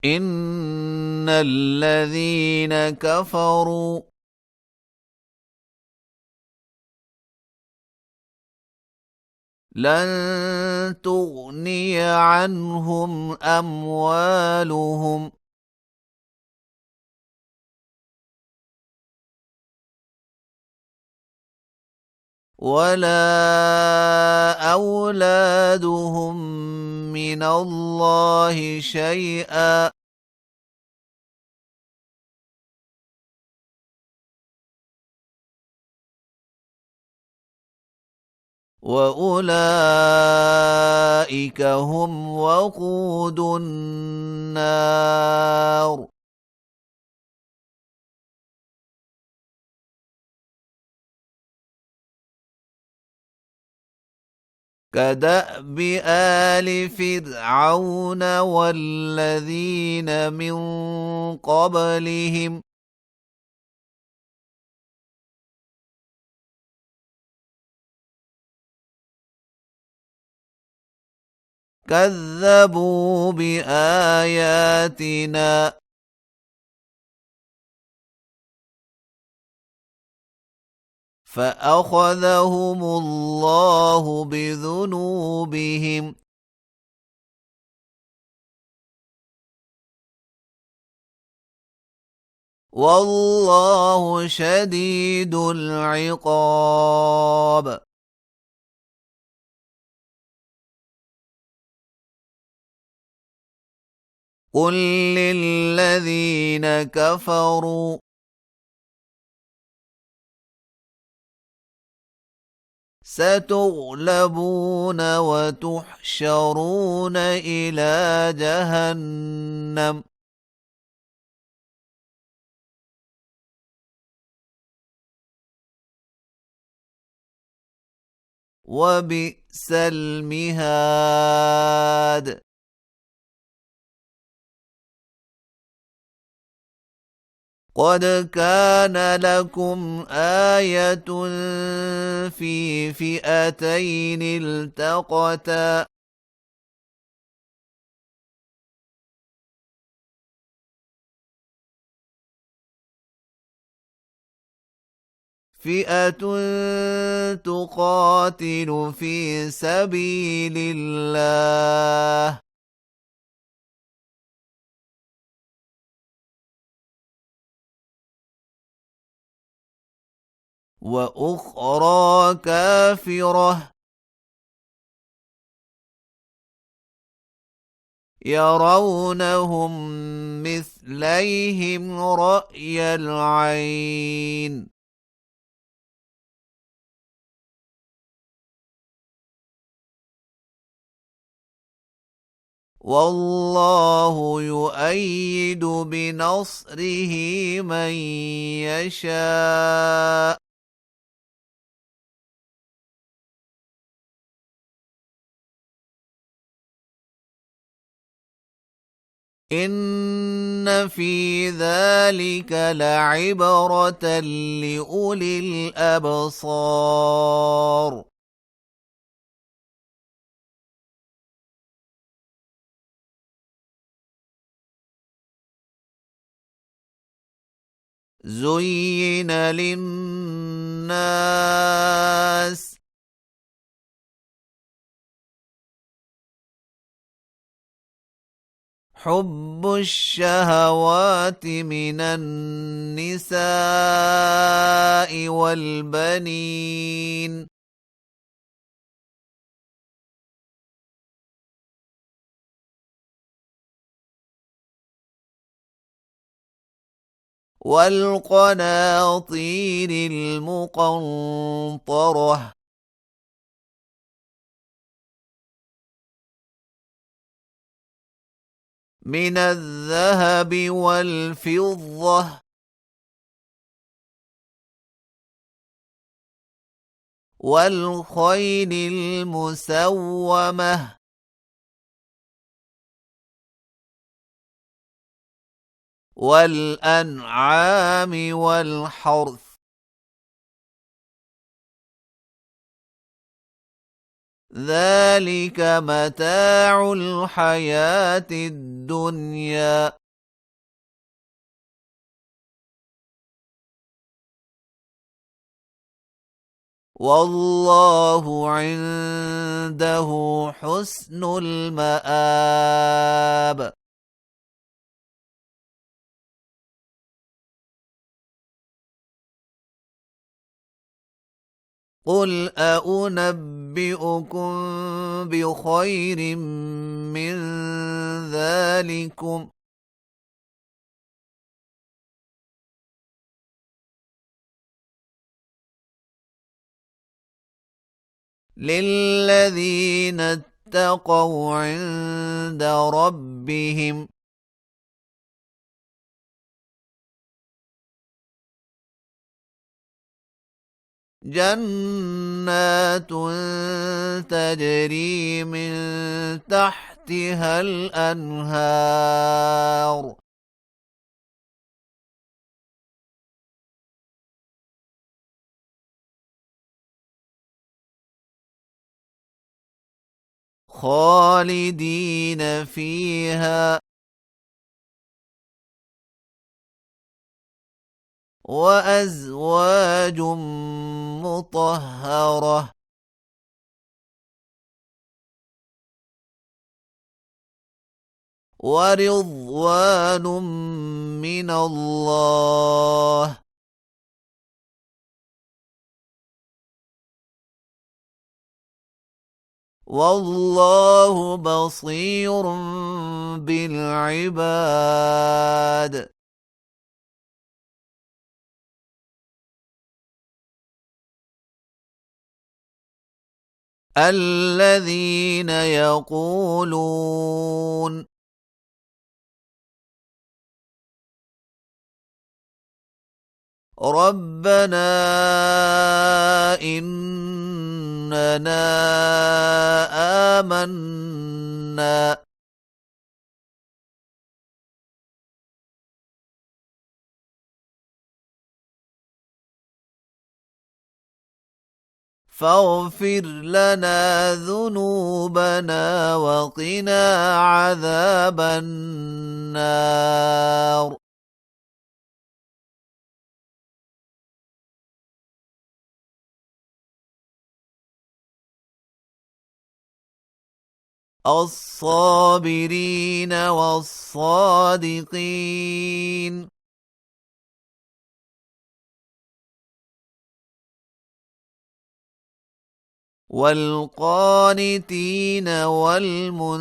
إن الذين كفروا لن تغني عنهم أموالهم ولا أولادهم من الله شيئا وأولئك هم وقود النار كدأب آل فرعون والذين من قبلهم كذبوا بآياتنا فأخذهم الله بذنوبهم والله شديد العقاب قل للذين كفروا ستغلبون وتحشرون إلى جهنم وبئس المهاد قد كان لكم آية في فئتين التقتا فئة تقاتل في سبيل الله وأخرى كافرة يرونهم مثليهم رأي العين والله يؤيد بنصره من يشاء إن في ذلك لعبرة لأولي الأبصار زين للناس حب الشهوات من النساء والبنين والقناطير المقنطرة من الذهب والفضة والخيل المسومة والأنعام والحرث ذلك متاع الحياة الدنيا والله عنده حسن المآب قل أنبئكم بخير من ذلكم للذين اتقوا عند ربهم جنات تجري من تحتها الأنهار خالدين فيها وأزواج مطهرة ورضوان من الله والله بصير بالعباد الذين يقولون ربنا إننا آمنا فاغفر لنا ذنوبنا وقنا عذاب النار الصابرين والصادقين والقانتين والمنفقين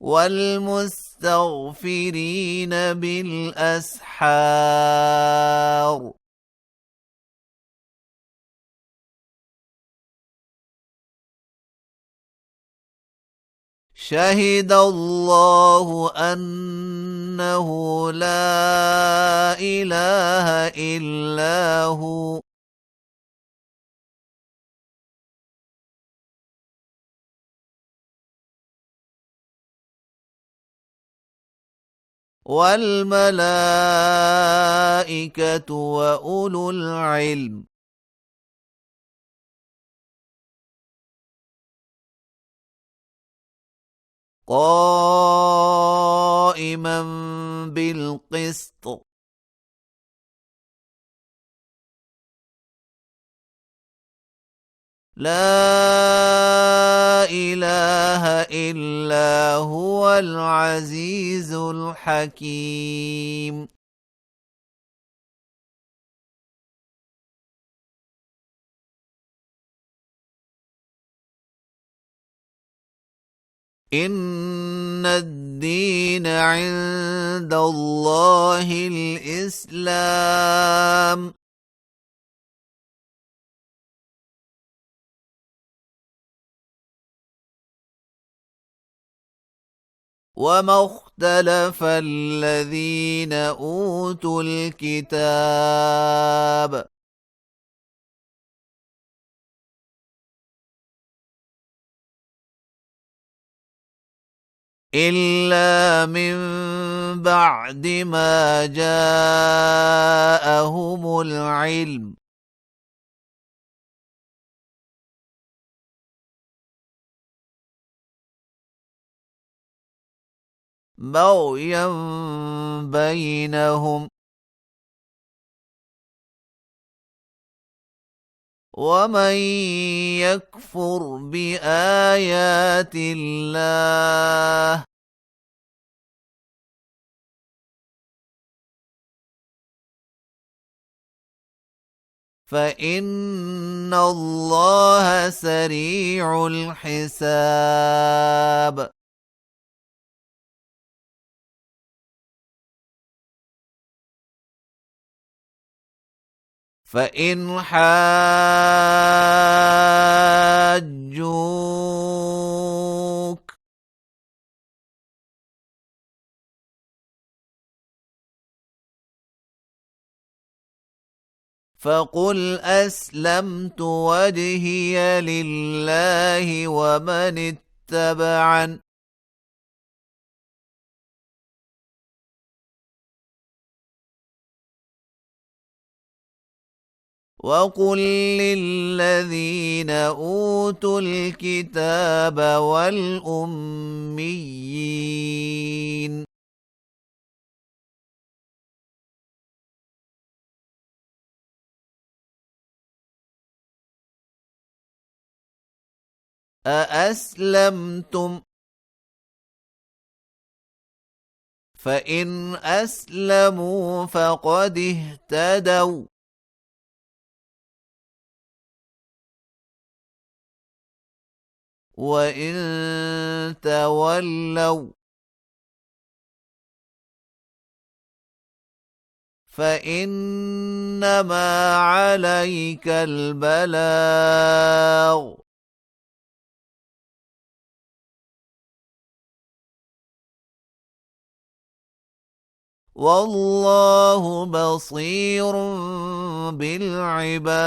والمستغفرين بالأسحار شهد الله أنه لا إله إلا هو والملائكة وأولو العلم قائما بالقسط لا إله إلا هو العزيز الحكيم إن الدين عند الله الإسلام وما اختلف الذين أوتوا الكتاب إلا من بعد ما جاءهم العلم بغيا بينهم ومن يكفر بآيات الله فإن الله سريع الحساب فإن حاجوك فقل أسلمت وجهي لله ومن اتبعن وقل للذين أوتوا الكتاب والأميين أأسلمتم فإن أسلموا فقد اهتدوا وإن تولوا فإنما عليك البلاغ والله بصير بالعباد